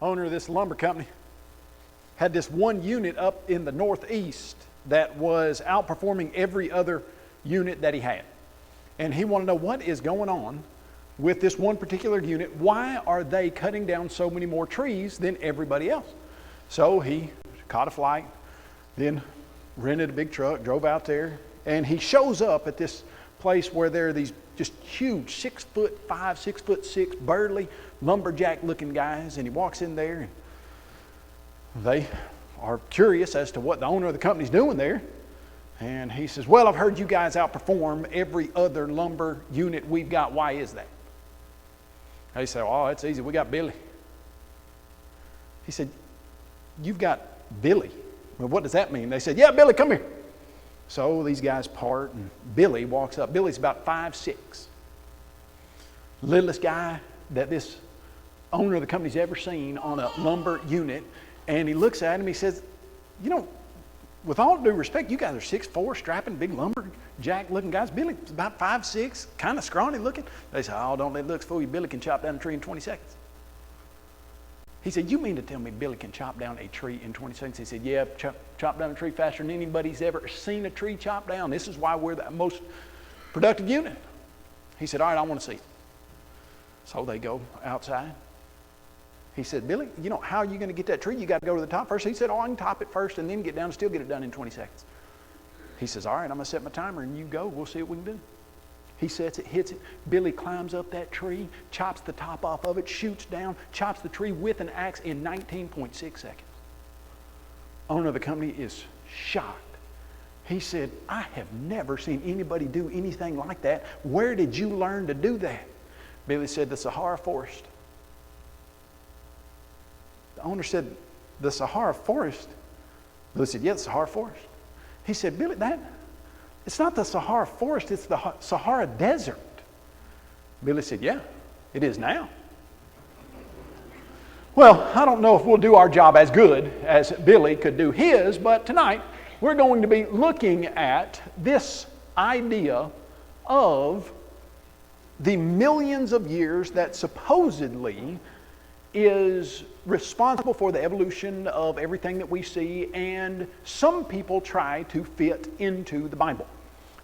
owner of this lumber company, had this one unit up in the Northeast that was outperforming every other unit that he had. And he wanted to know what is going on with this one particular unit. Why are they cutting down so many more trees than everybody else? So he caught a flight, then rented a big truck, drove out there, and he shows up at this place where there are these just huge 6'5", 6'6", burly, lumberjack looking guys, and he walks in there and they are curious as to what the owner of the company's doing there. And he says, well, I've heard you guys outperform every other lumber unit we've got. Why is that? They say, oh, it's easy. We got Billy. He said, you've got Billy. Well, what does that mean? They said, yeah, Billy, come here. So these guys part, and Billy walks up. Billy's about 5'6". Littlest guy that this owner of the company's ever seen on a lumber unit. And he looks at him, he says, you know, with all due respect, you guys are 6'4", strapping, big lumberjack looking guys. Billy's about 5'6", kind of scrawny looking. They say, oh, don't let looks fool you. Billy can chop down a tree in 20 seconds. He said, you mean to tell me Billy can chop down a tree in 20 seconds? He said, yeah, chop down a tree faster than anybody's ever seen a tree chopped down. This is why we're the most productive unit. He said, all right, I want to see it. So they go outside. He said, Billy, you know, how are you going to get that tree? You got to go to the top first. He said, oh, I can top it first and then get down and still get it done in 20 seconds. He says, all right, I'm going to set my timer and you go. We'll see what we can do. He sets it, hits it. Billy climbs up that tree, chops the top off of it, shoots down, chops the tree with an axe in 19.6 seconds. Owner of the company is shocked. He said, I have never seen anybody do anything like that. Where did you learn to do that? Billy said, the Sahara Forest. The owner said, the Sahara Forest? Billy said, yeah, the Sahara Forest. He said, Billy, it's not the Sahara Forest, it's the Sahara Desert. Billy said, yeah, it is now. Well, I don't know if we'll do our job as good as Billy could do his, but tonight we're going to be looking at this idea of the millions of years that supposedly is responsible for the evolution of everything that we see, and some people try to fit into the Bible.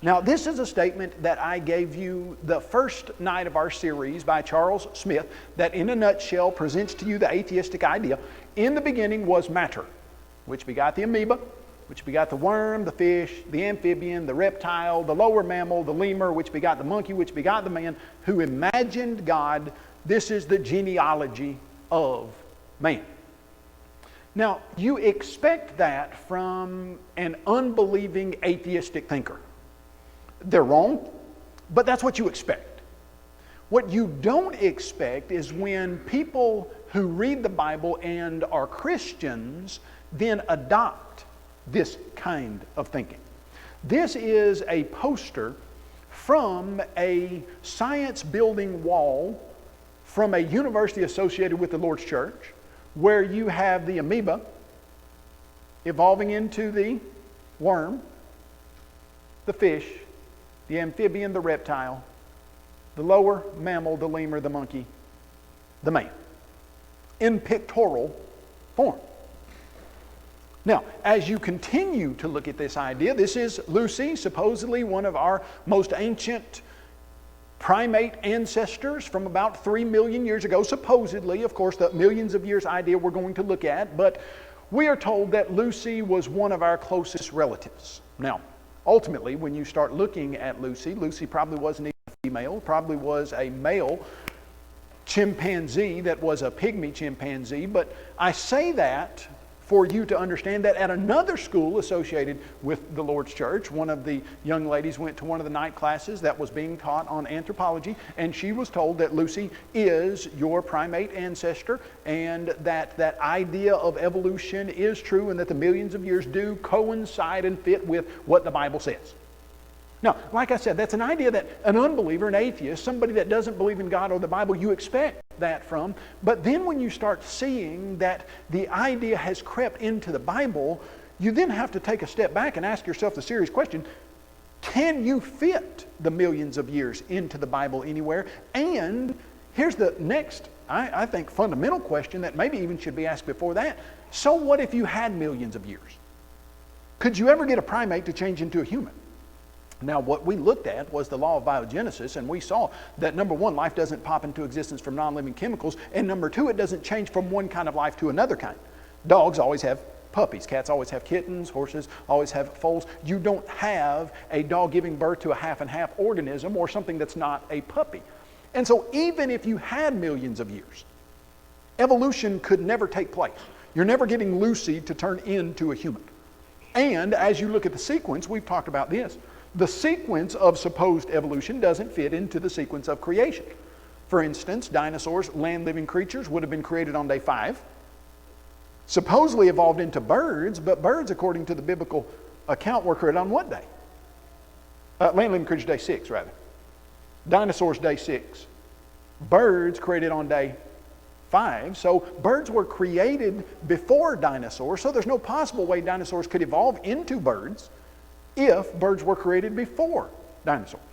Now, this is a statement that I gave you the first night of our series by Charles Smith that in a nutshell presents to you the atheistic idea. In the beginning was matter, which begot the amoeba, which begot the worm, the fish, the amphibian, the reptile, the lower mammal, the lemur, which begot the monkey, which begot the man, who imagined God. This is the genealogy of man. Now, you expect that from an unbelieving atheistic thinker. They're wrong, but that's what you expect. What you don't expect is when people who read the Bible and are Christians then adopt this kind of thinking. This is a poster from a science building wall from a university associated with the Lord's Church, where you have the amoeba evolving into the worm, the fish, the amphibian, the reptile, the lower mammal, the lemur, the monkey, the man, in pictorial form. Now, as you continue to look at this idea, this is Lucy, supposedly one of our most ancient primate ancestors from about 3 million years ago, supposedly. Of course, the millions of years idea we're going to look at, but we are told that Lucy was one of our closest relatives. Now, ultimately, when you start looking at Lucy, Lucy probably wasn't even a female, probably was a male chimpanzee that was a pygmy chimpanzee, but I say that for you to understand that at another school associated with the Lord's Church, one of the young ladies went to one of the night classes that was being taught on anthropology, and she was told that Lucy is your primate ancestor, and that idea of evolution is true, and that the millions of years do coincide and fit with what the Bible says. Now, like I said, that's an idea that an unbeliever, an atheist, somebody that doesn't believe in God or the Bible, you expect that from. But then when you start seeing that the idea has crept into the Bible, you then have to take a step back and ask yourself the serious question, can you fit the millions of years into the Bible anywhere? And here's the next I think, fundamental question that maybe even should be asked before that. So what if you had millions of years? Could you ever get a primate to change into a human? Now, what we looked at was the law of biogenesis, and we saw that, number one, life doesn't pop into existence from non-living chemicals, and number two, it doesn't change from one kind of life to another kind. Dogs always have puppies. Cats always have kittens. Horses always have foals. You don't have a dog giving birth to a half and half organism or something that's not a puppy. And so even if you had millions of years, evolution could never take place. You're never getting Lucy to turn into a human. And as you look at the sequence, we've talked about this, the sequence of supposed evolution doesn't fit into the sequence of creation. For instance, dinosaurs, land-living creatures, would have been created on day 5, supposedly evolved into birds, but birds, according to the biblical account, were created on what day? Land-living creatures, day 6, rather. Dinosaurs, day 6. Birds created on day 5. So birds were created before dinosaurs, so there's no possible way dinosaurs could evolve into birds if birds were created before dinosaurs.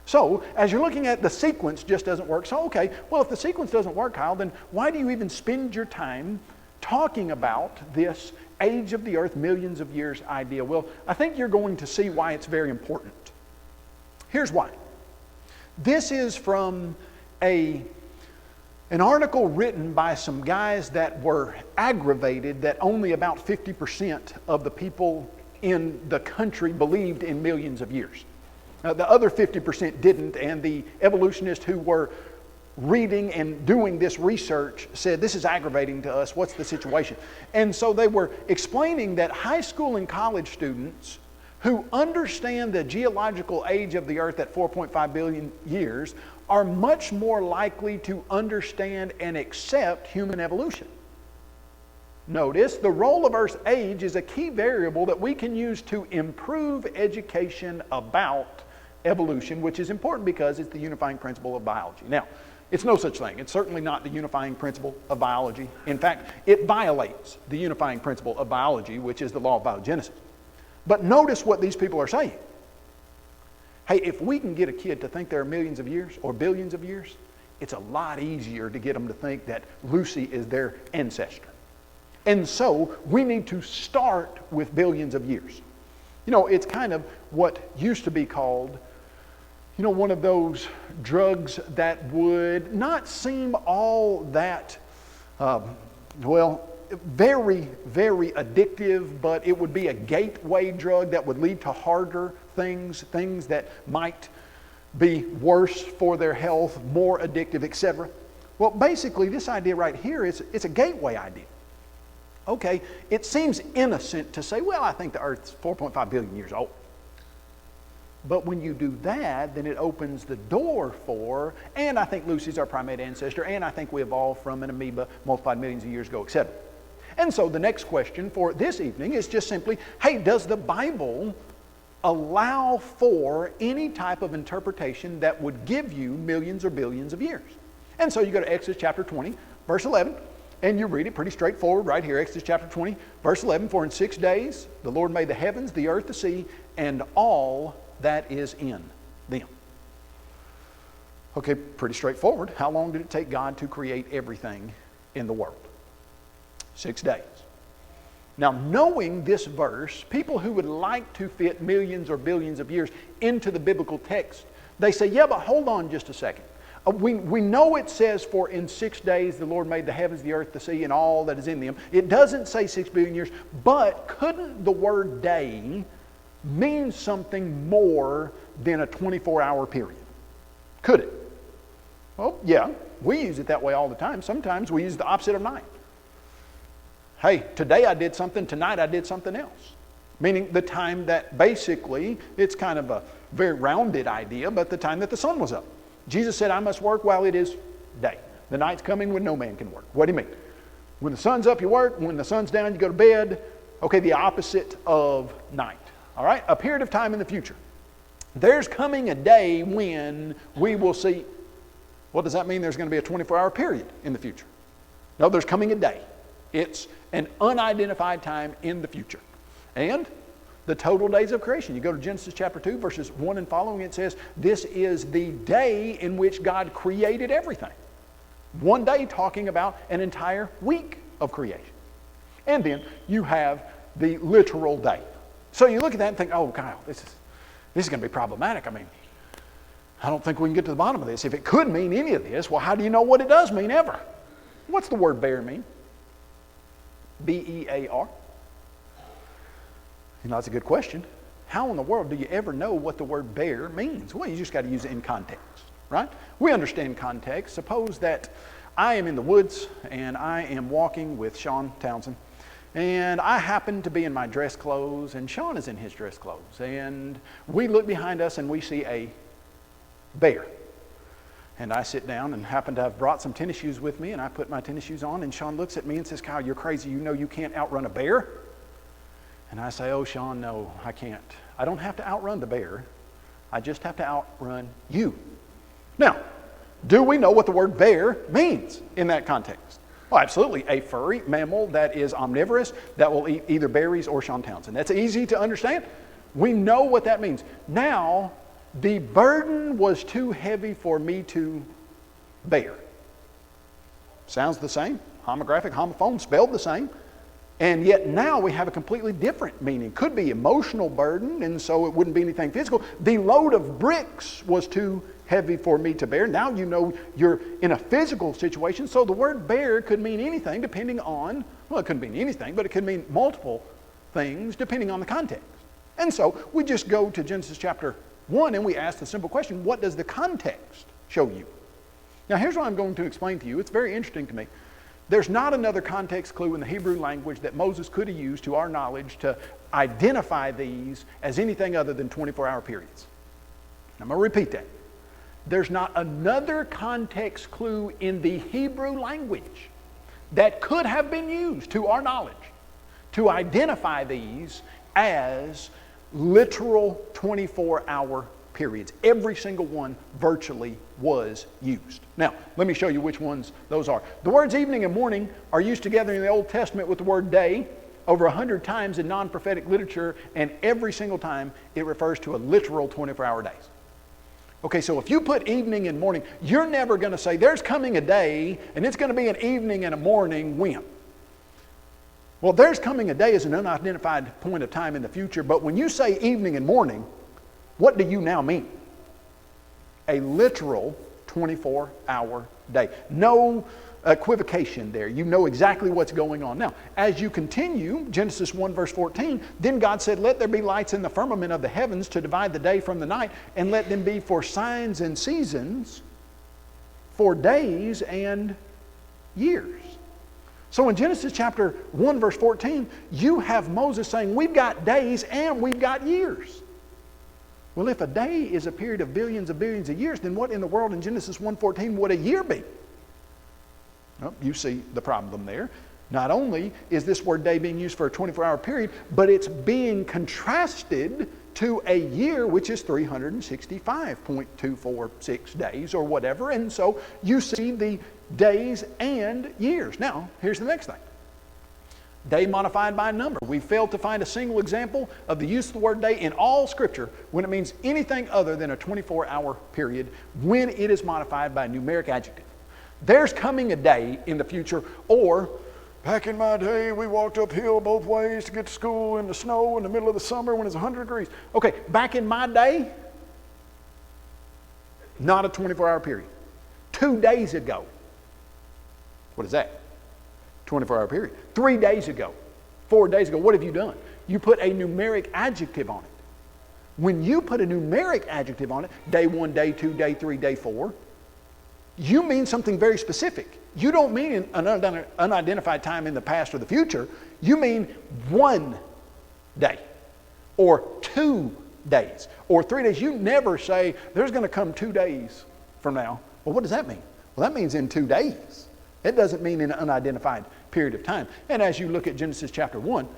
So as you're looking at the sequence, just doesn't work. So okay, well, if the sequence doesn't work, Kyle, then why do you even spend your time talking about this age of the earth, millions of years idea? Well, I think you're going to see why it's very important. Here's why. This is from an article written by some guys that were aggravated that only about 50% of the people in the country believed in millions of years. The other 50% didn't, and the evolutionists who were reading and doing this research said, this is aggravating to us, what's the situation? And so they were explaining that high school and college students who understand the geological age of the earth at 4.5 billion years are much more likely to understand and accept human evolution. Notice, the role of Earth's age is a key variable that we can use to improve education about evolution, which is important because it's the unifying principle of biology. Now, it's no such thing. It's certainly not the unifying principle of biology. In fact, it violates the unifying principle of biology, which is the law of biogenesis. But notice what these people are saying. Hey, if we can get a kid to think there are millions of years or billions of years, it's a lot easier to get them to think that Lucy is their ancestor. And so we need to start with billions of years. You know, it's kind of what used to be called, you know, one of those drugs that would not seem all that, very, very addictive, but it would be a gateway drug that would lead to harder things, things that might be worse for their health, more addictive, etc. Well, basically, this idea right here is it's a gateway idea. Okay, it seems innocent to say, well, I think the Earth's 4.5 billion years old. But when you do that, then it opens the door for, and I think Lucy's our primate ancestor, and I think we evolved from an amoeba multiplied millions of years ago, etc. And so the next question for this evening is just simply, hey, does the Bible allow for any type of interpretation that would give you millions or billions of years? And so you go to Exodus chapter 20, verse 11, and you read it pretty straightforward right here, Exodus chapter 20, verse 11, for in 6 days the Lord made the heavens, the earth, the sea, and all that is in them. Okay, pretty straightforward. How long did it take God to create everything in the world? 6 days. Now, knowing this verse, people who would like to fit millions or billions of years into the biblical text, they say, yeah, but hold on just a second. We know it says, for in 6 days the Lord made the heavens, the earth, the sea, and all that is in them. It doesn't say 6 billion years, but couldn't the word day mean something more than a 24-hour period? Could it? Well, yeah, we use it that way all the time. Sometimes we use the opposite of night. Hey, today I did something, tonight I did something else. Meaning the time that basically, it's kind of a very rounded idea, but the time that the sun was up. Jesus said, I must work while it is day. The night's coming when no man can work. What do you mean? When the sun's up, you work. When the sun's down, you go to bed. Okay, the opposite of night. All right, a period of time in the future. There's coming a day when we will see. What does that mean? There's going to be a 24-hour period in the future. No, there's coming a day. It's an unidentified time in the future. And the total days of creation. You go to Genesis chapter 2, verses 1 and following, it says, this is the day in which God created everything. One day talking about an entire week of creation. And then you have the literal day. So you look at that and think, oh, Kyle, this is going to be problematic. I mean, I don't think we can get to the bottom of this. If it could mean any of this, well, how do you know what it does mean ever? What's the word bear mean? B-E-A-R. You know, that's a good question. How in the world do you ever know what the word bear means? Well, you just got to use it in context, right? We understand context. Suppose that I am in the woods and I am walking with Sean Townsend, and I happen to be in my dress clothes and Sean is in his dress clothes, and we look behind us and we see a bear. And I sit down and happen to have brought some tennis shoes with me, and I put my tennis shoes on, and Sean looks at me and says, Kyle, you're crazy. You know you can't outrun a bear? And I say, oh, Sean, no, I can't. I don't have to outrun the bear. I just have to outrun you. Now, do we know what the word bear means in that context? Well, absolutely. A furry mammal that is omnivorous, that will eat either berries or Sean Townsend. That's easy to understand. We know what that means. Now, the burden was too heavy for me to bear. Sounds the same. Homographic, homophone, spelled the same. And yet now we have a completely different meaning. Could be emotional burden, and so it wouldn't be anything physical. The load of bricks was too heavy for me to bear. Now you know you're in a physical situation, so the word bear could mean anything depending on, well, it couldn't mean anything, but it could mean multiple things depending on the context. And so we just go to Genesis chapter 1 and we ask the simple question, what does the context show you? Now here's what I'm going to explain to you. It's very interesting to me. There's not another context clue in the Hebrew language that Moses could have used to our knowledge to identify these as anything other than 24-hour periods. I'm going to repeat that. There's not another context clue in the Hebrew language that could have been used to our knowledge to identify these as literal 24-hour periods. Every single one virtually was used. Now, let me show you which ones those are. The words evening and morning are used together in the Old Testament with the word day over 100 times in non-prophetic literature, and every single time it refers to a literal 24-hour days. Okay, so if you put evening and morning, you're never going to say there's coming a day and it's going to be an evening and a morning when. Well, there's coming a day is an unidentified point of time in the future, but when you say evening and morning, what do you now mean? A literal 24-hour day. No equivocation there. You know exactly what's going on. Now, as you continue, Genesis 1 verse 14, then God said, let there be lights in the firmament of the heavens to divide the day from the night, and let them be for signs and seasons, for days and years. So in Genesis chapter 1 verse 14, you have Moses saying, we've got days and we've got years. Well, if a day is a period of billions of years, then what in the world in Genesis 1:14 would a year be? Well, you see the problem there. Not only is this word day being used for a 24-hour period, but it's being contrasted to a year, which is 365.246 days or whatever. And so you see the days and years. Now, here's the next thing. Day modified by a number. We failed to find a single example of the use of the word day in all Scripture when it means anything other than a 24-hour period when it is modified by a numeric adjective. There's coming a day in the future, or back in my day we walked uphill both ways to get to school in the snow in the middle of the summer when it's 100 degrees. Okay, back in my day, not a 24-hour period. 2 days ago. What is that? 24-hour period. 3 days ago, 4 days ago, what have you done? You put a numeric adjective on it. When you put a numeric adjective on it, day 1, day 2, day 3, day 4, you mean something very specific. You don't mean an unidentified time in the past or the future. You mean 1 day or 2 days or 3 days. You never say there's going to come 2 days from now. Well, what does that mean? Well, that means in 2 days. It doesn't mean in an unidentified period of time. And as you look at Genesis chapter 1,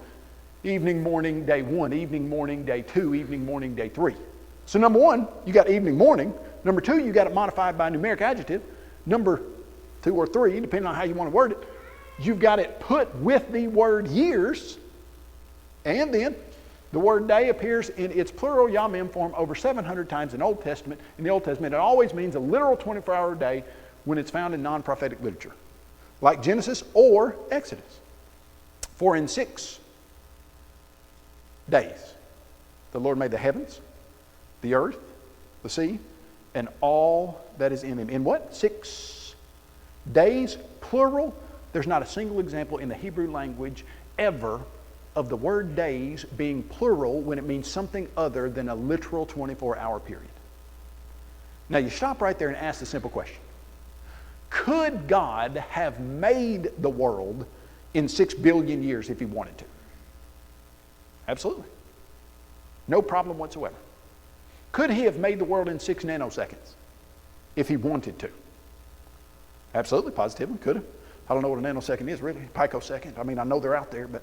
evening, morning, day 1, evening, morning, day 2, evening, morning, day 3. So number 1, you got evening, morning. Number 2, you got it modified by a numeric adjective. Number 2 or 3, depending on how you want to word it, you've got it put with the word years. And then the word day appears in its plural yamim form over 700 times in the Old Testament. In the Old Testament, it always means a literal 24-hour day when it's found in non-prophetic literature, like Genesis or Exodus. For in 6 days the Lord made the heavens, the earth, the sea, and all that is in them. In what? 6 days, plural. There's not a single example in the Hebrew language ever of the word days being plural when it means something other than a literal 24-hour period. Now you stop right there and ask the simple question. Could God have made the world in 6 billion years if he wanted to? Absolutely. No problem whatsoever. Could he have made the world in 6 nanoseconds if he wanted to? Absolutely, positively, could have. I don't know what a nanosecond is really, picosecond. I mean, I know they're out there, but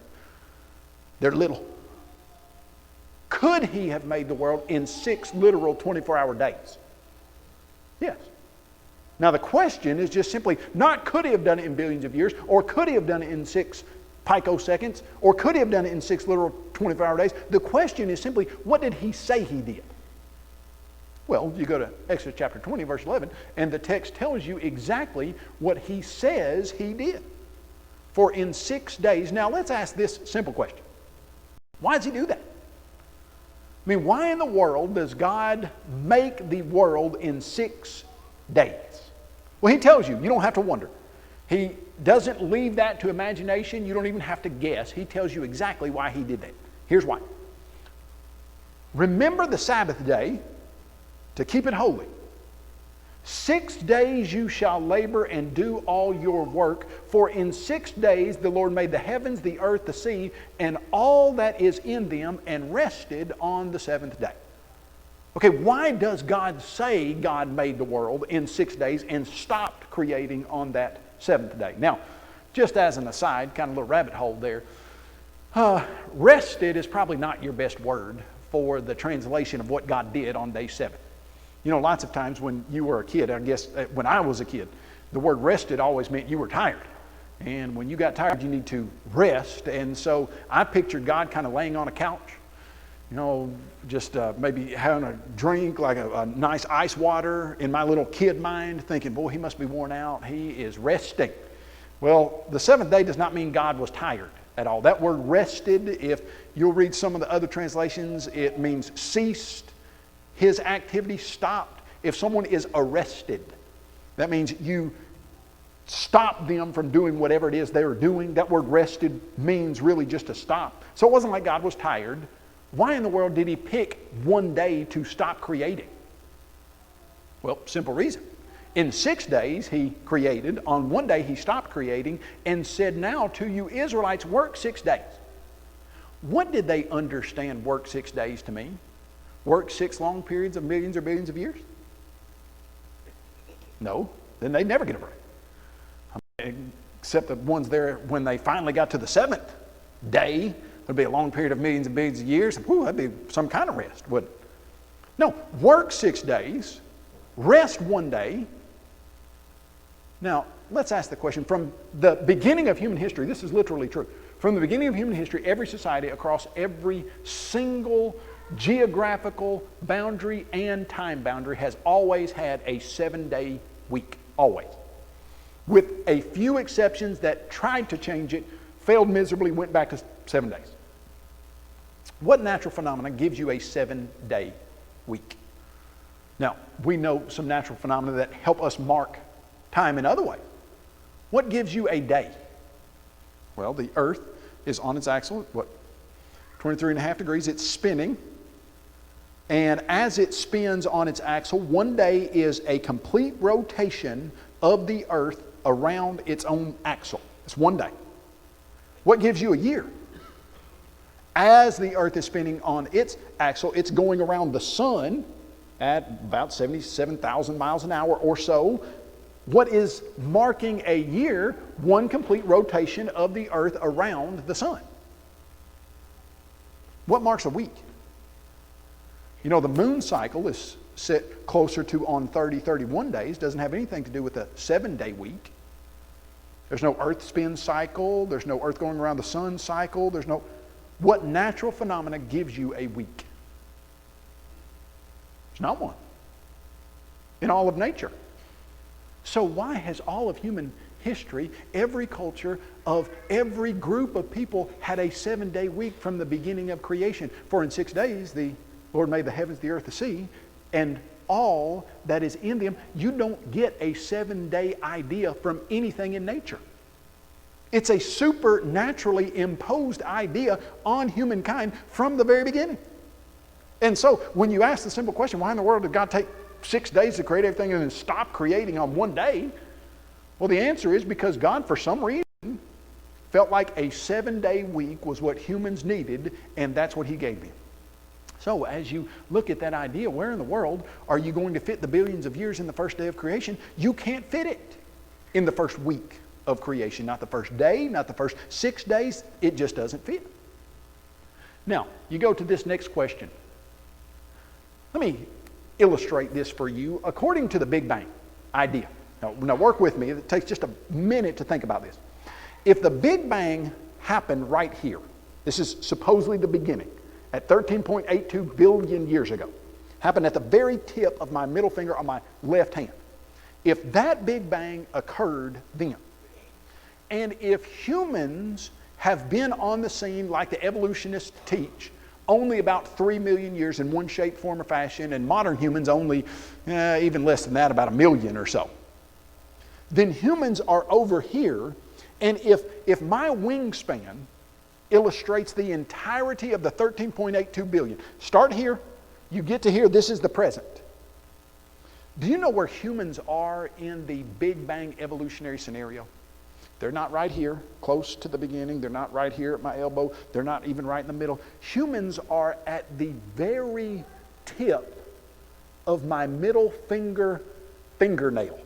they're little. Could he have made the world in 6 literal 24-hour days? Yes. Now the question is just simply not could he have done it in billions of years, or could he have done it in 6 picoseconds, or could he have done it in 6 literal 24-hour days? The question is simply, what did he say he did? Well, you go to Exodus chapter 20, verse 11, and the text tells you exactly what he says he did. For in 6 days, now let's ask this simple question. Why does he do that? I mean, why in the world does God make the world in 6 days? Well, he tells you. You don't have to wonder. He doesn't leave that to imagination. You don't even have to guess. He tells you exactly why he did that. Here's why. Remember the Sabbath day to keep it holy. 6 days you shall labor and do all your work, for in 6 days the Lord made the heavens, the earth, the sea, and all that is in them, and rested on the 7th day. Okay, why does God say God made the world in 6 days and stopped creating on that 7th day? Now, just as an aside, kind of a little rabbit hole there, rested is probably not your best word for the translation of what God did on day 7. You know, lots of times when you were a kid, I guess when I was a kid, the word rested always meant you were tired. And when you got tired, you need to rest. And so I pictured God kind of laying on a couch, you know, just maybe having a drink, like a nice ice water in my little kid mind, thinking, boy, he must be worn out. He is resting. Well, the 7th day does not mean God was tired at all. That word rested, if you'll read some of the other translations, it means ceased. His activity stopped. If someone is arrested, that means you stop them from doing whatever it is they're doing. That word rested means really just to stop. So it wasn't like God was tired. Why in the world did he pick one day to stop creating? Well, simple reason. In 6 days he created. On one day he stopped creating and said, now to you Israelites, work 6 days. What did they understand work 6 days to mean? Work 6 long periods of millions or billions of years? No, then they'd never get a break. Except the ones there when they finally got to the 7th day, there'd be a long period of millions and billions of years. Whew, that'd be some kind of rest, wouldn't it? No, work 6 days, rest one day. Now, let's ask the question. From the beginning of human history, this is literally true. From the beginning of human history, every society across every single geographical boundary and time boundary has always had a 7-day week, always. With a few exceptions that tried to change it, failed miserably, went back to 7 days. What natural phenomena gives you a 7-day week? Now, we know some natural phenomena that help us mark time in other ways. What gives you a day? Well, the earth is on its axle, 23.5 degrees, it's spinning. And as it spins on its axle, one day is a complete rotation of the earth around its own axle. It's one day. What gives you a year? As the earth is spinning on its axle, it's going around the sun at about 77,000 miles an hour or so. What is marking a year? One complete rotation of the earth around the sun. What marks a week? You know, the moon cycle is set closer to on 31 days, doesn't have anything to do with a 7-day week. There's no earth spin cycle, there's no earth going around the sun cycle, there's no... What natural phenomena gives you a week? There's not one in all of nature. So why has all of human history, every culture of every group of people had a 7-day week from the beginning of creation? For in 6 days the Lord made the heavens, the earth, the sea, and all that is in them. You don't get a 7-day idea from anything in nature. It's a supernaturally imposed idea on humankind from the very beginning. And so when you ask the simple question, why in the world did God take 6 days to create everything and then stop creating on one day? Well, the answer is because God, for some reason, felt like a 7-day week was what humans needed, and that's what He gave them. So as you look at that idea, where in the world are you going to fit the billions of years in the first day of creation? You can't fit it in the first week of creation. Not the first day, not the first 6 days. It just doesn't fit. Now, you go to this next question. Let me illustrate this for you according to the Big Bang idea. Now work with me. It takes just a minute to think about this. If the Big Bang happened right here, this is supposedly the beginning, at 13.82 billion years ago, happened at the very tip of my middle finger on my left hand. If that Big Bang occurred then, and if humans have been on the scene like the evolutionists teach, only about 3 million years in one shape, form, or fashion, and modern humans only even less than that, about 1 million or so, then humans are over here, and if my wingspan illustrates the entirety of the 13.82 billion, start here, you get to here, this is the present. Do you know where humans are in the Big Bang evolutionary scenario? They're not right here, close to the beginning. They're not right here at my elbow. They're not even right in the middle. Humans are at the very tip of my middle fingernail,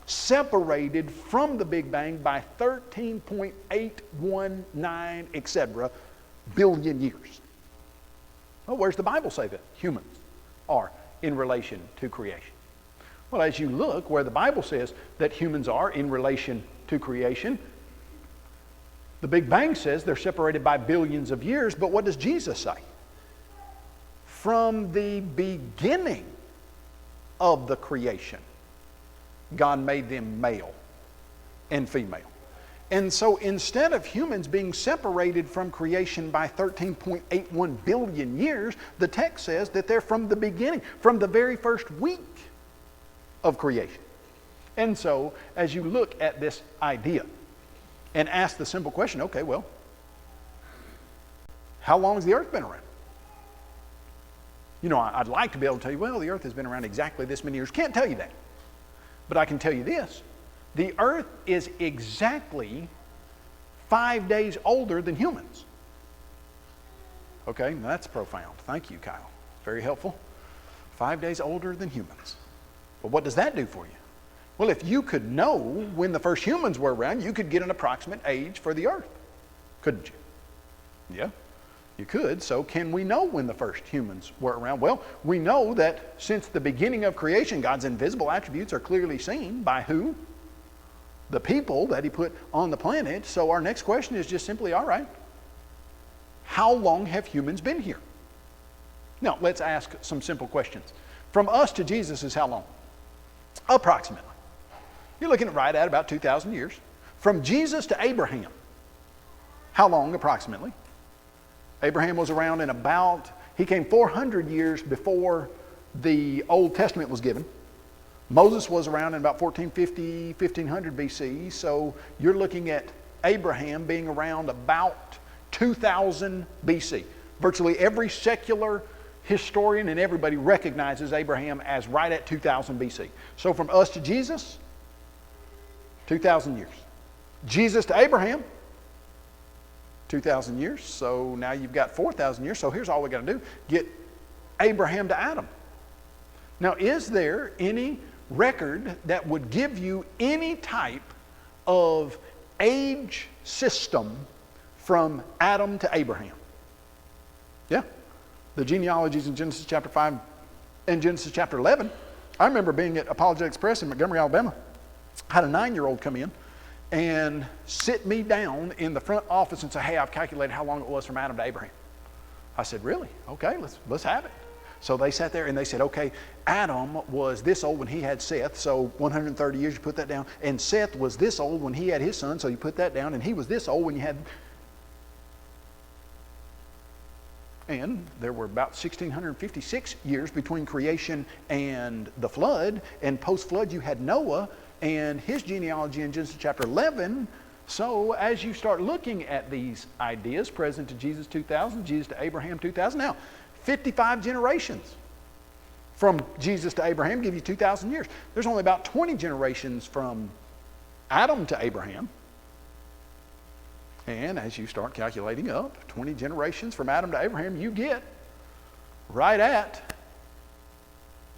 separated from the Big Bang by 13.819, etc., billion years. Well, where's the Bible say that humans are in relation to creation? Well, as you look where the Bible says that humans are in relation to creation, the Big Bang says they're separated by billions of years, but what does Jesus say? From the beginning of the creation, God made them male and female. And so instead of humans being separated from creation by 13.81 billion years, the text says that they're from the beginning, from the very first week of creation. And so as you look at this idea and ask the simple question, okay, well, how long has the earth been around? You know, I'd like to be able to tell you, well, the earth has been around exactly this many years. Can't tell you that. But I can tell you this. The earth is exactly 5 days older than humans. Okay, now that's profound. Thank you, Kyle. Very helpful. 5 days older than humans. But what does that do for you? Well, if you could know when the first humans were around, you could get an approximate age for the earth, couldn't you? Yeah, you could. So can we know when the first humans were around? Well, we know that since the beginning of creation, God's invisible attributes are clearly seen by who? The people that He put on the planet. So our next question is just simply, all right, how long have humans been here? Now, let's ask some simple questions. From us to Jesus is how long? Approximately. You're looking at right at about 2,000 years. From Jesus to Abraham, how long approximately? Abraham was around in about, he came 400 years before the Old Testament was given. Moses was around in about 1450, 1500 BC. So you're looking at Abraham being around about 2000 BC. Virtually every secular historian and everybody recognizes Abraham as right at 2000 BC. So from us to Jesus, 2,000 years. Jesus to Abraham, 2,000 years. So now you've got 4,000 years. So here's all we got to do. Get Abraham to Adam. Now, is there any record that would give you any type of age system from Adam to Abraham? Yeah. The genealogies in Genesis chapter 5 and Genesis chapter 11. I remember being at Apologetics Press in Montgomery, Alabama. I had a 9-year-old come in and sit me down in the front office and say, hey, I've calculated how long it was from Adam to Abraham. I said, really? Okay, let's have it. So they sat there and they said, okay, Adam was this old when he had Seth, so 130 years, you put that down. And Seth was this old when he had his son, so you put that down. And he was this old when you had... And there were about 1,656 years between creation and the flood. And post-flood, you had Noah and his genealogy in Genesis chapter 11. So as you start looking at these ideas, present to Jesus 2,000, Jesus to Abraham 2,000. Now, 55 generations from Jesus to Abraham give you 2,000 years. There's only about 20 generations from Adam to Abraham. And as you start calculating up, 20 generations from Adam to Abraham, you get right at,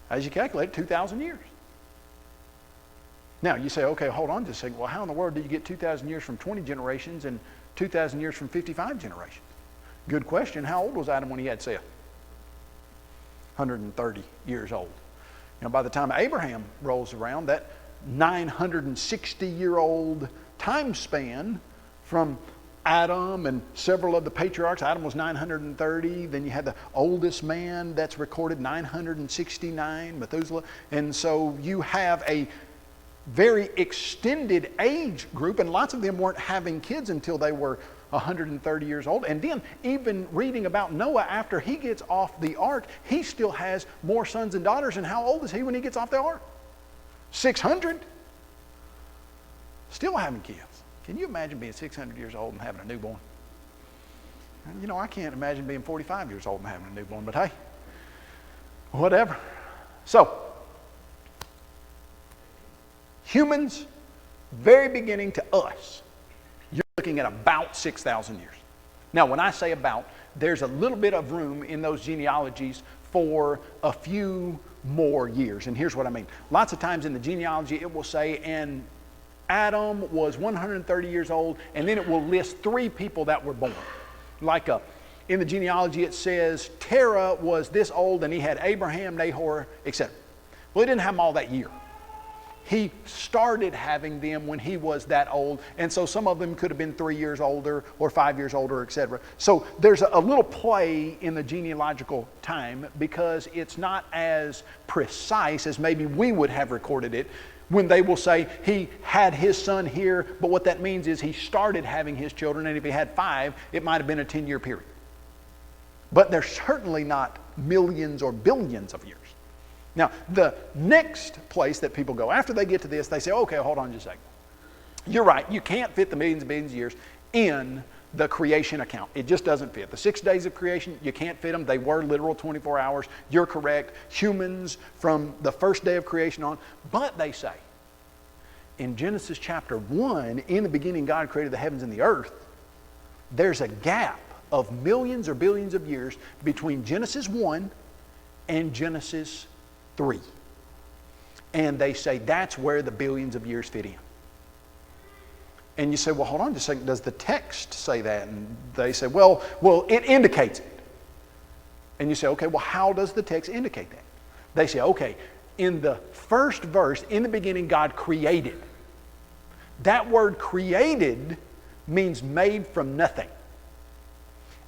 as you calculate, 2,000 years. Now, you say, okay, hold on just a second. Well, how in the world do you get 2,000 years from 20 generations and 2,000 years from 55 generations? Good question. How old was Adam when he had Seth? 130 years old. Now, by the time Abraham rolls around, that 960-year-old time span from Adam and several of the patriarchs. Adam was 930. Then you had the oldest man that's recorded, 969, Methuselah. And so you have a very extended age group, and lots of them weren't having kids until they were 130 years old. And then even reading about Noah, after he gets off the ark, he still has more sons and daughters. And how old is he when he gets off the ark? 600. Still having kids. Can you imagine being 600 years old and having a newborn? You know, I can't imagine being 45 years old and having a newborn, but hey, whatever. So, humans, very beginning to us, you're looking at about 6,000 years. Now, when I say about, there's a little bit of room in those genealogies for a few more years. And here's what I mean. Lots of times in the genealogy, it will say, and Adam was 130 years old, and then it will list 3 people that were born. Like in the genealogy, it says Terah was this old, and he had Abraham, Nahor, etc. Well, he didn't have them all that year. He started having them when he was that old, and so some of them could have been 3 years older or 5 years older, etc. So there's a little play in the genealogical time because it's not as precise as maybe we would have recorded it, when they will say he had his son here, but what that means is he started having his children, and if he had 5, it might have been a 10-year period. But they're certainly not millions or billions of years. Now, the next place that people go, after they get to this, they say, okay, hold on just a second. You're right, you can't fit the millions and billions of years in the creation account. It just doesn't fit. The 6 days of creation, you can't fit them. They were literal 24 hours. You're correct. Humans from the first day of creation on. But they say, in Genesis chapter 1, in the beginning God created the heavens and the earth. There's a gap of millions or billions of years between Genesis 1 and Genesis 3. And they say that's where the billions of years fit in. And you say, well, hold on just a second. Does the text say that? And they say, well, it indicates it. And you say, okay, well, how does the text indicate that? They say, okay, in the first verse, in the beginning, God created. That word created means made from nothing.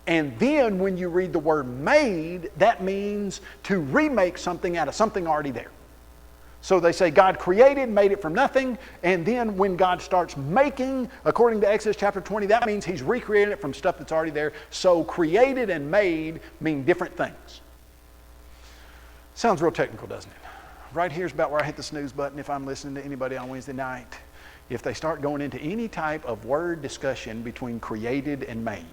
And then when you read the word made, that means to remake something out of something already there. So they say God created, made it from nothing, and then when God starts making, according to Exodus chapter 20, that means he's recreating it from stuff that's already there. So created and made mean different things. Sounds real technical, doesn't it? Right here's about where I hit the snooze button if I'm listening to anybody on Wednesday night. If they start going into any type of word discussion between created and made,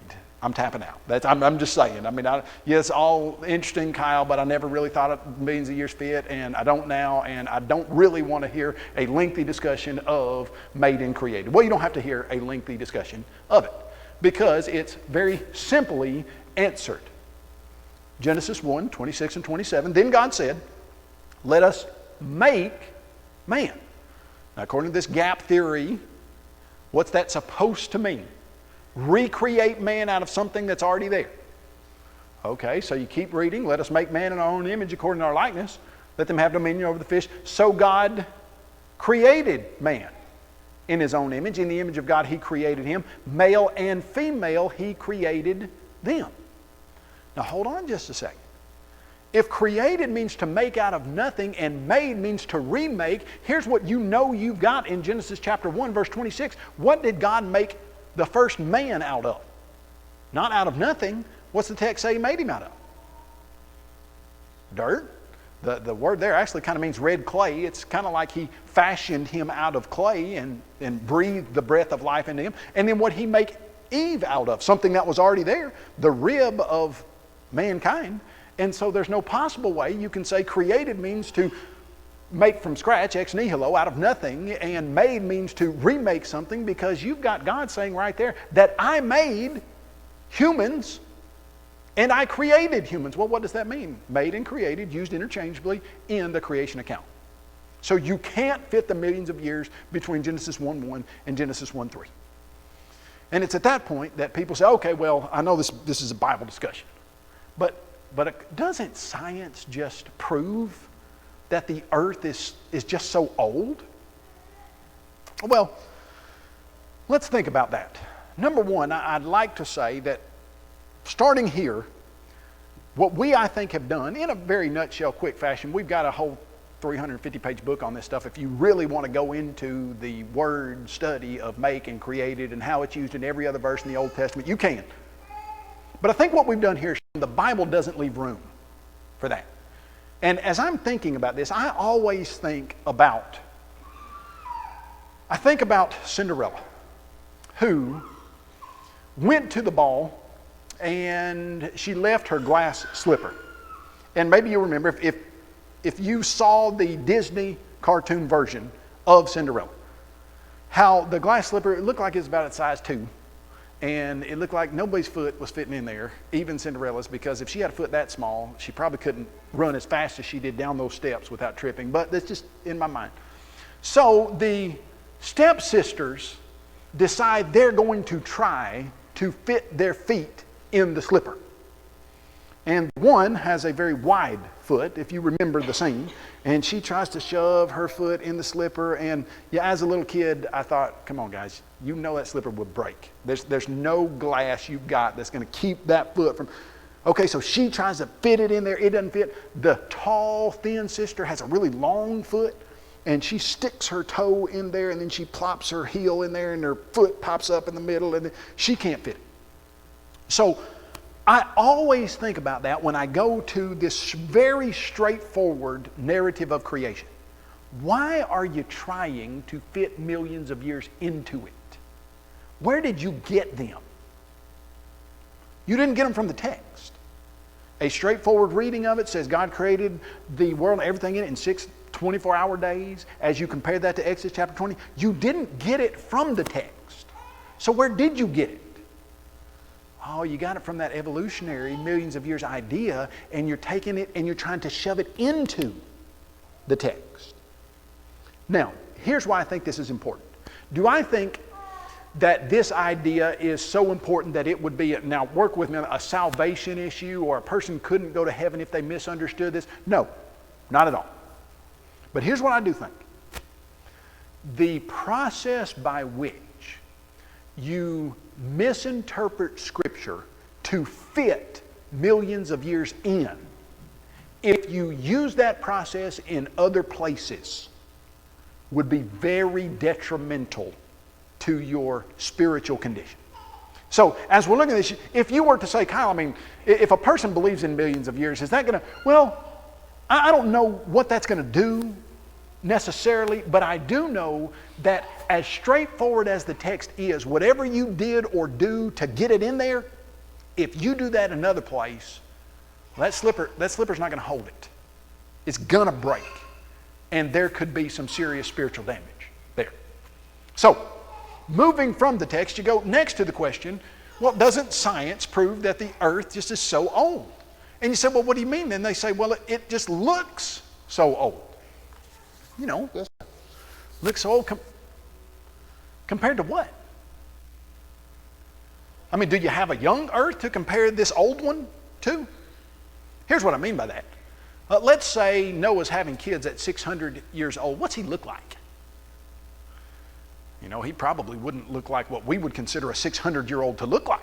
I'm tapping out. I'm just saying. I mean, it's all interesting, Kyle, but I never really thought it millions of years fit, and I don't now, and I don't really want to hear a lengthy discussion of made and created. Well, you don't have to hear a lengthy discussion of it because it's very simply answered. Genesis 1, 26 and 27, then God said, let us make man. Now, according to this gap theory, what's that supposed to mean? Recreate man out of something that's already there. Okay, so you keep reading. Let us make man in our own image according to our likeness. Let them have dominion over the fish. So God created man in his own image. In the image of God he created him. Male and female he created them. Now hold on just a second. If created means to make out of nothing and made means to remake, here's what you know you've got in Genesis chapter 1, verse 26. What did God make the first man out of? Not out of nothing. What's the text say he made him out of? Dirt. The word there actually kind of means red clay. It's kind of like he fashioned him out of clay and breathed the breath of life into him. And then what he make Eve out of? Something that was already there, the rib of mankind. And so there's no possible way you can say created means to make from scratch, ex nihilo, out of nothing, and made means to remake something, because you've got God saying right there that I made humans and I created humans. Well, what does that mean? Made and created, used interchangeably in the creation account. So you can't fit the millions of years between Genesis 1:1 and Genesis 1:3. And it's at that point that people say, okay, well, I know this is a Bible discussion, but doesn't science just prove that the earth is just so old? Well, let's think about that. Number one, I'd like to say that starting here, what we, I think, have done in a very nutshell, quick fashion, we've got a whole 350-page book on this stuff. If you really want to go into the word study of make and created and how it's used in every other verse in the Old Testament, you can. But I think what we've done here, the Bible doesn't leave room for that. And as I'm thinking about this, I always think about Cinderella, who went to the ball and she left her glass slipper. And maybe you remember, if you saw the Disney cartoon version of Cinderella, how the glass slipper, it looked like it was about its size 2. And it looked like nobody's foot was fitting in there, even Cinderella's, because if she had a foot that small, she probably couldn't run as fast as she did down those steps without tripping. But that's just in my mind. So the stepsisters decide they're going to try to fit their feet in the slipper. And one has a very wide foot, if you remember the scene, and she tries to shove her foot in the slipper. And yeah, as a little kid, I thought, come on guys, you know that slipper would break. There's no glass you've got that's going to keep that foot from... Okay, so she tries to fit it in there. It doesn't fit. The tall, thin sister has a really long foot, and she sticks her toe in there, and then she plops her heel in there, and her foot pops up in the middle, and she can't fit it. So I always think about that when I go to this very straightforward narrative of creation. Why are you trying to fit millions of years into it? Where did you get them? You didn't get them from the text. A straightforward reading of it says God created the world and everything in it in 6 24-hour days. As you compare that to Exodus chapter 20, you didn't get it from the text. So where did you get it? Oh, you got it from that evolutionary millions of years idea, and you're taking it and you're trying to shove it into the text. Now, here's why I think this is important. Do I think that this idea is so important that it would be, now work with me, a salvation issue, or a person couldn't go to heaven if they misunderstood this? No, not at all. But here's what I do think. The process by which you misinterpret Scripture to fit millions of years in, if you use that process in other places, would be very detrimental to your spiritual condition. So as we're looking at this, if you were to say, Kyle, I mean, if a person believes in millions of years, is that going to, well, I don't know what that's going to do necessarily, but I do know that as straightforward as the text is, whatever you did or do to get it in there, if you do that another place, that slipper's not going to hold it. It's going to break. And there could be some serious spiritual damage there. So, moving from the text, you go next to the question, well, doesn't science prove that the earth just is so old? And you say, well, what do you mean? Then they say, well, it just looks so old. You know, looks so old compared to what? I mean, do you have a young earth to compare this old one to? Here's what I mean by that. Let's say Noah's having kids at 600 years old. What's he look like? You know, he probably wouldn't look like what we would consider a 600-year-old to look like.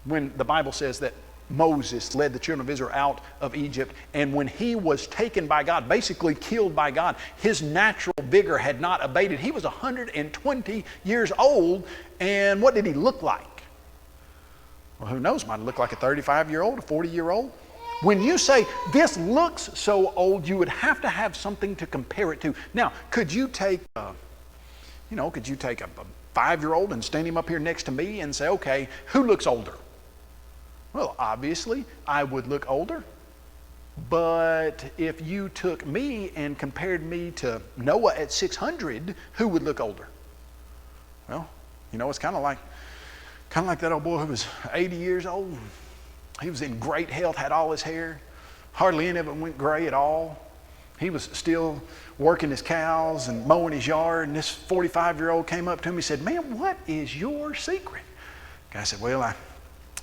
When the Bible says that Moses led the children of Israel out of Egypt, and when he was taken by God, basically killed by God, his natural vigor had not abated. He was 120 years old, and what did he look like? Well, who knows? Might look like a 35-year-old, a 40-year-old. When you say, this looks so old, you would have to have something to compare it to. Now, could you take a 5-year-old and stand him up here next to me and say, okay, who looks older? Well, obviously, I would look older. But if you took me and compared me to Noah at 600, who would look older? Well, it's kind of like that old boy who was 80 years old. He was in great health, had all his hair. Hardly any of it went gray at all. He was still working his cows and mowing his yard. And this 45-year-old came up to him and said, man, what is your secret? The guy said, well, I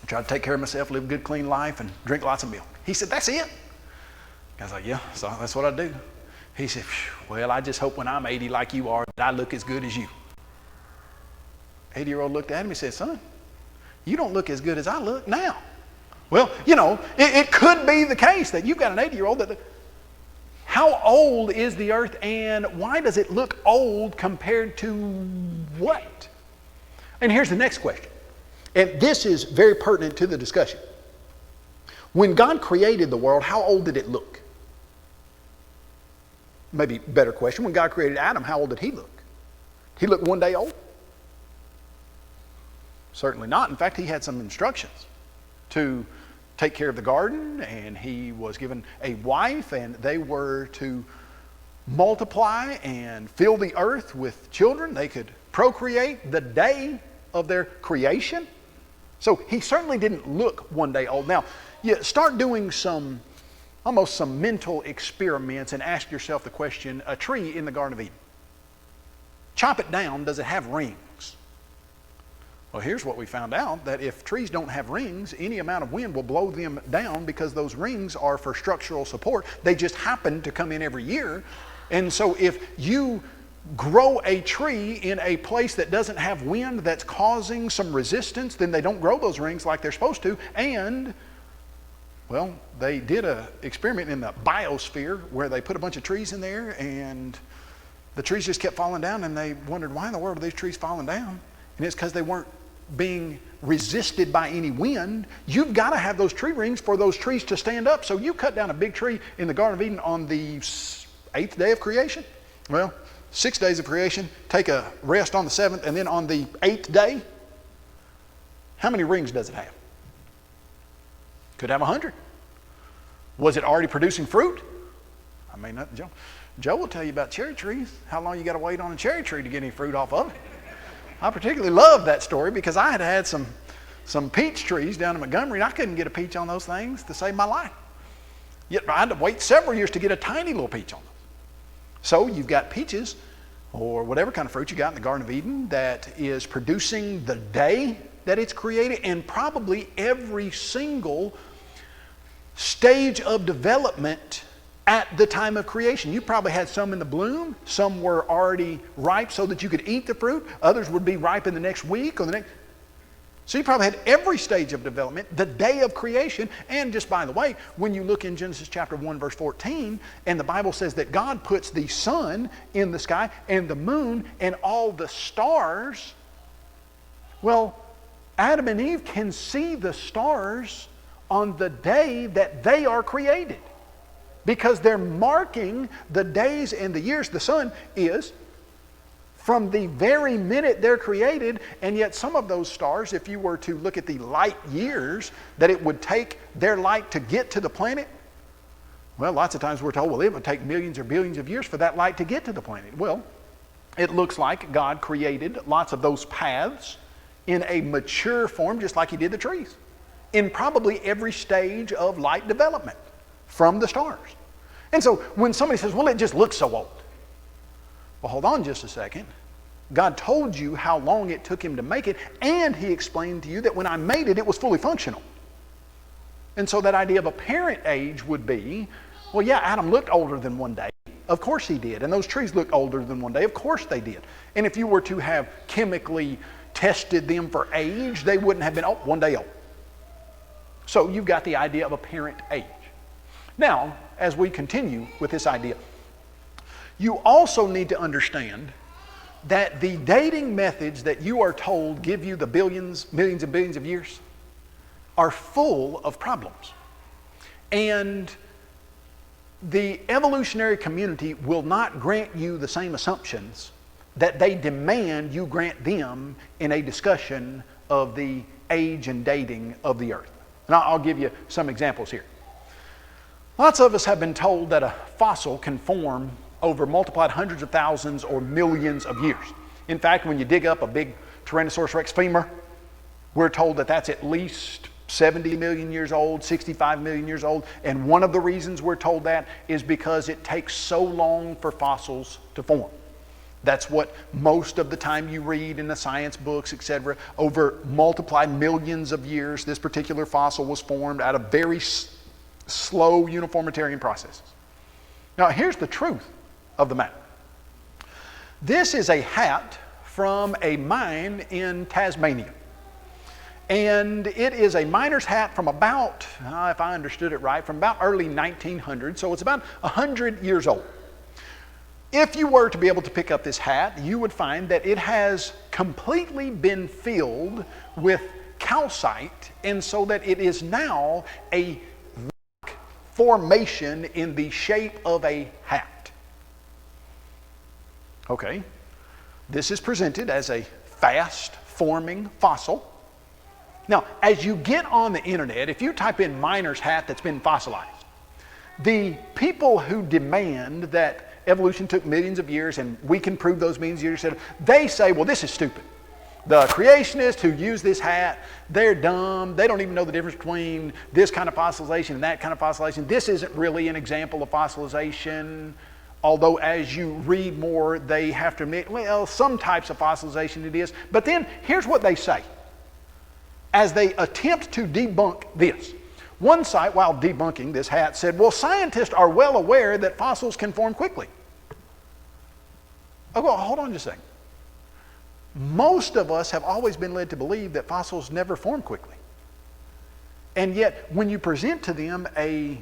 try to take care of myself, live a good, clean life, and drink lots of milk. He said, that's it? The guy's like, yeah, so that's what I do. He said, well, I just hope when I'm 80 like you are that I look as good as you. 80-year-old looked at him and said, son, you don't look as good as I look now. Well, it could be the case that you've got an 80-year-old that... How old is the earth, and why does it look old compared to what? And here's the next question. And this is very pertinent to the discussion. When God created the world, how old did it look? Maybe better question. When God created Adam, how old did he look? He looked one day old? Certainly not. In fact, he had some instructions to take care of the garden, and he was given a wife, and they were to multiply and fill the earth with children. They could procreate the day of their creation. So he certainly didn't look one day old. Now, you start doing almost some mental experiments and ask yourself the question, a tree in the Garden of Eden, chop it down, does it have rings? Well, here's what we found out, that if trees don't have rings, any amount of wind will blow them down because those rings are for structural support. They just happen to come in every year. And so if you grow a tree in a place that doesn't have wind that's causing some resistance, then they don't grow those rings like they're supposed to. And, well, they did an experiment in the biosphere where they put a bunch of trees in there, and the trees just kept falling down, and they wondered, why in the world are these trees falling down? And it's because they weren't being resisted by any wind. You've got to have those tree rings for those trees to stand up. So you cut down a big tree in the Garden of Eden on the 8th day of creation. Well, 6 days of creation, take a rest on the 7th, and then on the 8th day, how many rings does it have? Could have 100. Was it already producing fruit? I mean, Joe will tell you about cherry trees, how long you got to wait on a cherry tree to get any fruit off of it. I particularly love that story because I had some peach trees down in Montgomery, and I couldn't get a peach on those things to save my life. Yet I had to wait several years to get a tiny little peach on them. So you've got peaches, or whatever kind of fruit you got in the Garden of Eden, that is producing the day that it's created, and probably every single stage of development at the time of creation. You probably had some in the bloom, some were already ripe so that you could eat the fruit, others would be ripe in the next week or the next. So you probably had every stage of development, the day of creation. And just by the way, when you look in Genesis chapter 1 verse 14, and the Bible says that God puts the sun in the sky and the moon and all the stars, well, Adam and Eve can see the stars on the day that they are created, because they're marking the days and the years. The sun is from the very minute they're created, and yet some of those stars, if you were to look at the light years that it would take their light to get to the planet, well, lots of times we're told, well, it would take millions or billions of years for that light to get to the planet. Well, it looks like God created lots of those paths in a mature form, just like he did the trees, in probably every stage of light development from the stars. And so when somebody says, well, it just looks so old. Well, hold on just a second. God told you how long it took him to make it, and he explained to you that when I made it, it was fully functional. And so that idea of apparent age would be, well, yeah, Adam looked older than one day. Of course he did. And those trees looked older than one day. Of course they did. And if you were to have chemically tested them for age, they wouldn't have been, one day old. So you've got the idea of apparent age. Now, as we continue with this idea, you also need to understand that the dating methods that you are told give you the billions, millions and billions of years are full of problems. And the evolutionary community will not grant you the same assumptions that they demand you grant them in a discussion of the age and dating of the earth. And I'll give you some examples here. Lots of us have been told that a fossil can form over multiplied hundreds of thousands or millions of years. In fact, when you dig up a big Tyrannosaurus rex femur, we're told that that's at least 70 million years old, 65 million years old. And one of the reasons we're told that is because it takes so long for fossils to form. That's what most of the time you read in the science books, etc. Over multiplied millions of years, this particular fossil was formed out of very slow uniformitarian processes. Now, here's the truth of the matter. This is a hat from a mine in Tasmania. And it is a miner's hat from about, if I understood it right, from about early 1900, so it's about 100 years old. If you were to be able to pick up this hat, you would find that it has completely been filled with calcite, and so that it is now a rock formation in the shape of a hat. Okay, this is presented as a fast-forming fossil. Now, as you get on the internet, if you type in miner's hat that's been fossilized, the people who demand that evolution took millions of years and we can prove those millions of years, they say, well, this is stupid. The creationists who use this hat, they're dumb. They don't even know the difference between this kind of fossilization and that kind of fossilization. This isn't really an example of fossilization. Although as you read more, they have to admit, well, some types of fossilization it is. But then here's what they say as they attempt to debunk this. One site, while debunking this hat, said, well, scientists are well aware that fossils can form quickly. Oh, well, hold on just a second. Most of us have always been led to believe that fossils never form quickly. And yet, when you present to them a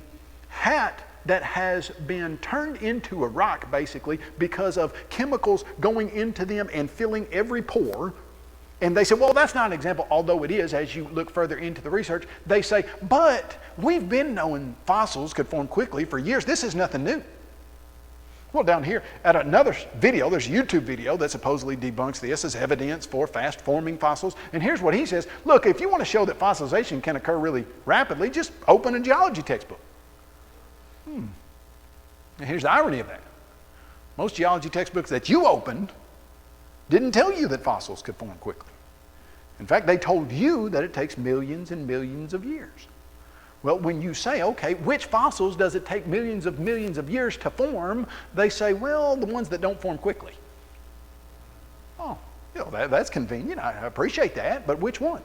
hat that has been turned into a rock, basically, because of chemicals going into them and filling every pore, and they say, well, that's not an example, although it is as you look further into the research. They say, but we've been knowing fossils could form quickly for years. This is nothing new. Well, down here at another video, there's a YouTube video that supposedly debunks this as evidence for fast-forming fossils. And here's what he says. Look, if you want to show that fossilization can occur really rapidly, just open a geology textbook. And here's the irony of that. Most geology textbooks that you opened didn't tell you that fossils could form quickly. In fact, they told you that it takes millions and millions of years. Well, when you say, okay, which fossils does it take millions of years to form? They say, well, the ones that don't form quickly. Oh, you know, that's convenient. I appreciate that, but which ones?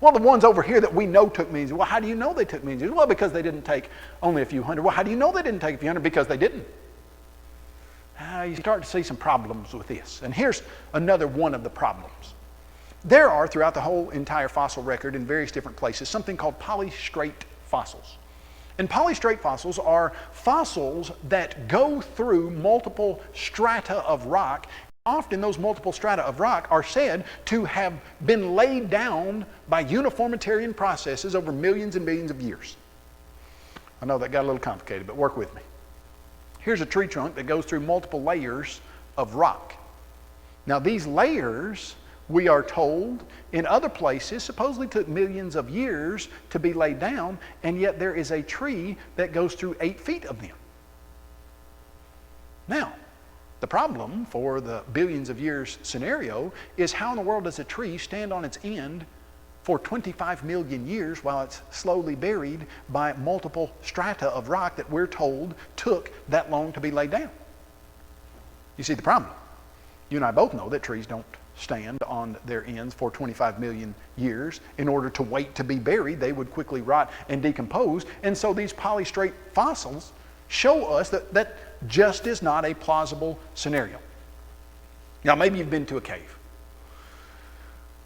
Well, the ones over here that we know took millions. Well, how do you know they took millions? Well, because they didn't take only a few hundred. Well, how do you know they didn't take a few hundred? Because they didn't. You start to see some problems with this. And here's another one of the problems. There are, throughout the whole entire fossil record in various different places, something called polystrate fossils. And polystrate fossils are fossils that go through multiple strata of rock. Often those multiple strata of rock are said to have been laid down by uniformitarian processes over millions and millions of years. I know that got a little complicated, but work with me. Here's a tree trunk that goes through multiple layers of rock. Now these layers, we are told, in other places supposedly took millions of years to be laid down, and yet there is a tree that goes through 8 feet of them. Now, the problem for the billions of years scenario is how in the world does a tree stand on its end for 25 million years while it's slowly buried by multiple strata of rock that we're told took that long to be laid down? You see the problem? You and I both know that trees don't stand on their ends for 25 million years. In order to wait to be buried, they would quickly rot and decompose. And so these polystrate fossils show us that that just is not a plausible scenario. Now, maybe you've been to a cave.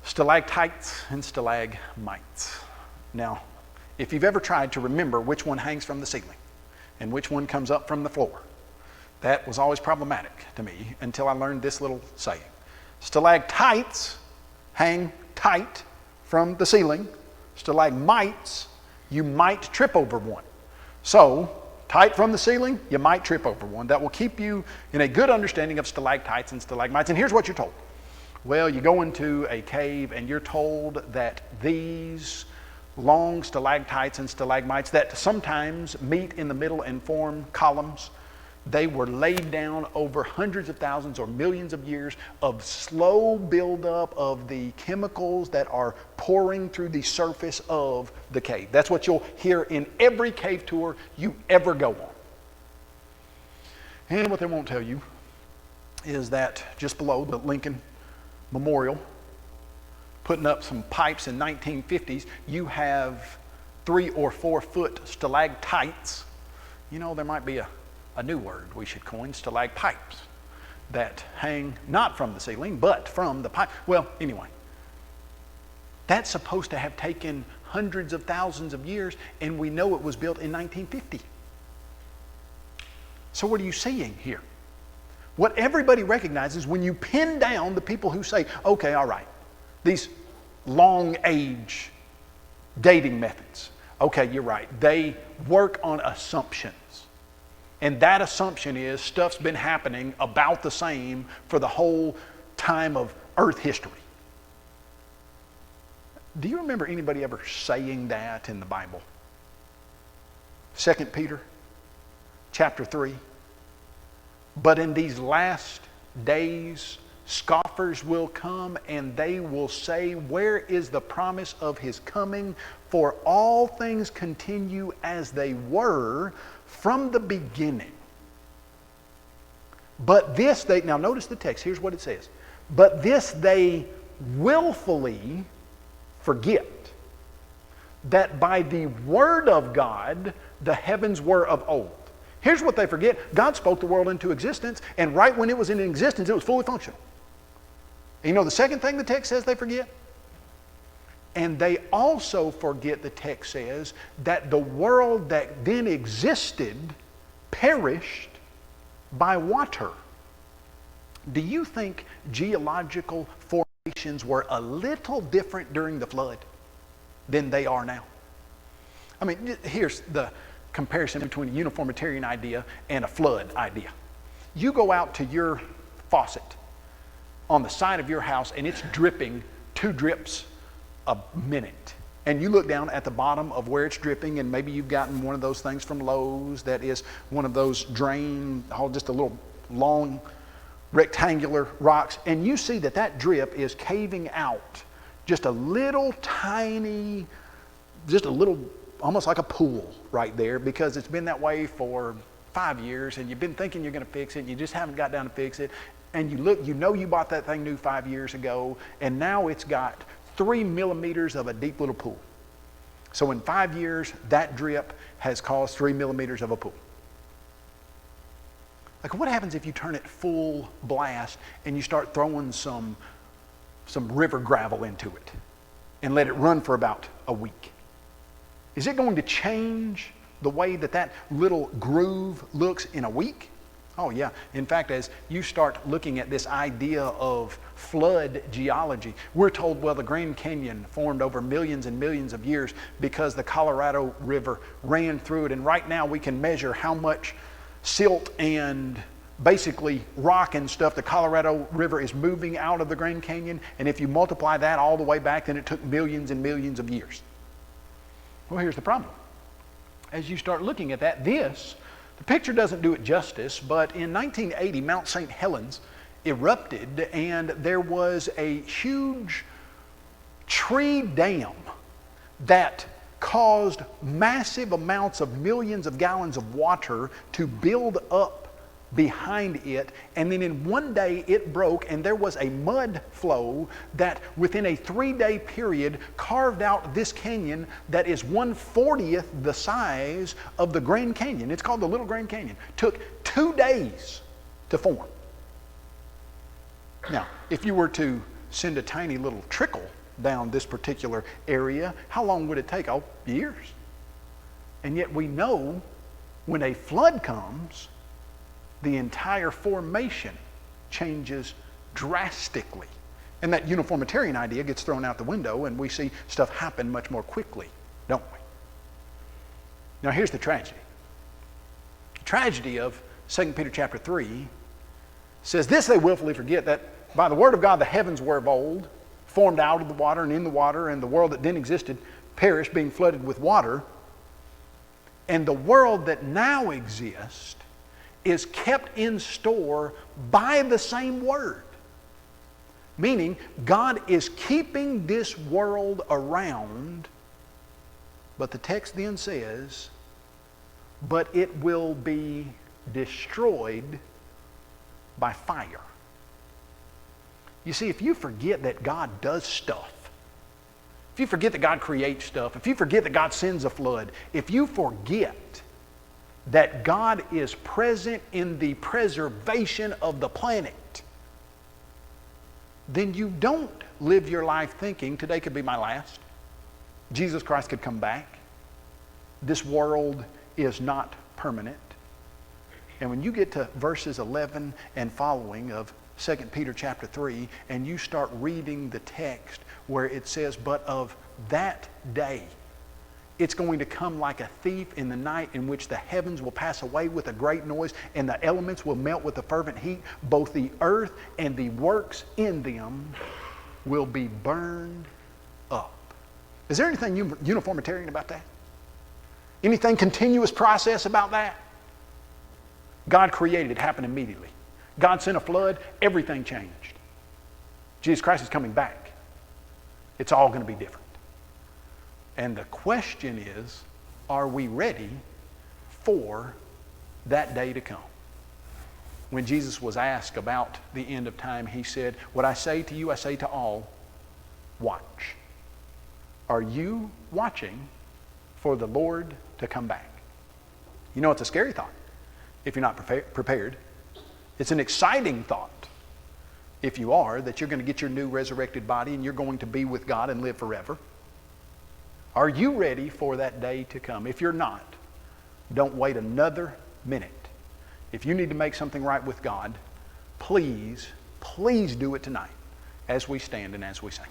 Stalactites and stalagmites. Now, if you've ever tried to remember which one hangs from the ceiling and which one comes up from the floor, that was always problematic to me until I learned this little saying. Stalactites hang tight from the ceiling. Stalagmites, you might trip over one. So, tight from the ceiling, you might trip over one. That will keep you in a good understanding of stalactites and stalagmites. And here's what you're told. Well, you go into a cave and you're told that these long stalactites and stalagmites that sometimes meet in the middle and form columns, they were laid down over hundreds of thousands or millions of years of slow buildup of the chemicals that are pouring through the surface of the cave. That's what you'll hear in every cave tour you ever go on. And what they won't tell you is that just below the Lincoln Memorial, putting up some pipes in 1950s, you have 3 or 4 foot stalactites. You know, there might be a new word we should coin, stalagpipes, that hang not from the ceiling, but from the pipe. Well, anyway, that's supposed to have taken hundreds of thousands of years, and we know it was built in 1950. So what are you seeing here? What everybody recognizes when you pin down the people who say, okay, all right, these long age dating methods, okay, you're right, they work on assumptions. And that assumption is stuff's been happening about the same for the whole time of Earth history. Do you remember anybody ever saying that in the Bible? 2 Peter chapter 3. But in these last days, scoffers will come and they will say, where is the promise of his coming? For all things continue as they were from the beginning. But this they, now notice the text, here's what it says. But this they willfully forget, that by the word of God the heavens were of old. Here's what they forget. God spoke the world into existence, and right when it was in existence, it was fully functional. And you know the second thing the text says they forget? And they also forget, the text says, that the world that then existed perished by water. Do you think geological formations were a little different during the flood than they are now? I mean, here's the comparison between a uniformitarian idea and a flood idea. You go out to your faucet on the side of your house and it's dripping 2 drips a minute. And you look down at the bottom of where it's dripping, and maybe you've gotten one of those things from Lowe's that is one of those drain, just a little long rectangular rocks, and you see that that drip is caving out just a little tiny, just a little, almost like a pool right there, because it's been that way for 5 years and you've been thinking you're going to fix it and you just haven't got down to fix it. And you look, you know you bought that thing new 5 years ago, and now it's got 3 millimeters of a deep little pool. So in 5 years, that drip has caused 3 millimeters of a pool. Like, what happens if you turn it full blast and you start throwing some river gravel into it and let it run for about a week? Is it going to change the way that that little groove looks in a week? Oh yeah. In fact, as you start looking at this idea of flood geology, we're told, well, the Grand Canyon formed over millions and millions of years because the Colorado River ran through it. And right now we can measure how much silt and basically rock and stuff the Colorado River is moving out of the Grand Canyon. And if you multiply that all the way back, then it took millions and millions of years. Well, here's the problem. As you start looking at that, the picture doesn't do it justice, but in 1980, Mount St. Helens erupted, and there was a huge tree dam that caused massive amounts of millions of gallons of water to build up behind it, and then in one day it broke, and there was a mud flow that within a 3-day period carved out this canyon that is 1/40th the size of the Grand Canyon. It's called the Little Grand Canyon. Took 2 days to form. Now, if you were to send a tiny little trickle down this particular area, how long would it take? Oh, years. And yet we know when a flood comes, the entire formation changes drastically. And that uniformitarian idea gets thrown out the window, and we see stuff happen much more quickly, don't we? Now here's the tragedy. The tragedy of 2 Peter chapter 3 says, "This they willfully forget, that by the word of God the heavens were of old, formed out of the water and in the water, and the world that then existed perished, being flooded with water. And the world that now exists is kept in store by the same word." Meaning, God is keeping this world around, but the text then says, but it will be destroyed by fire. You see, if you forget that God does stuff, if you forget that God creates stuff, if you forget that God sends a flood, if you forget that God is present in the preservation of the planet, then you don't live your life thinking, today could be my last. Jesus Christ could come back. This world is not permanent. And when you get to verses 11 and following of 2 Peter chapter 3, and you start reading the text where it says, but of that day, it's going to come like a thief in the night, in which the heavens will pass away with a great noise, and the elements will melt with a fervent heat. Both the earth and the works in them will be burned up. Is there anything uniformitarian about that? Anything continuous process about that? God created, it happened immediately. God sent a flood, everything changed. Jesus Christ is coming back. It's all going to be different. And the question is, are we ready for that day to come? When Jesus was asked about the end of time, he said, what I say to you, I say to all, watch. Are you watching for the Lord to come back? You know, it's a scary thought if you're not prepared. It's an exciting thought if you are, that you're going to get your new resurrected body and you're going to be with God and live forever. Are you ready for that day to come? If you're not, don't wait another minute. If you need to make something right with God, please, please do it tonight as we stand and as we sing.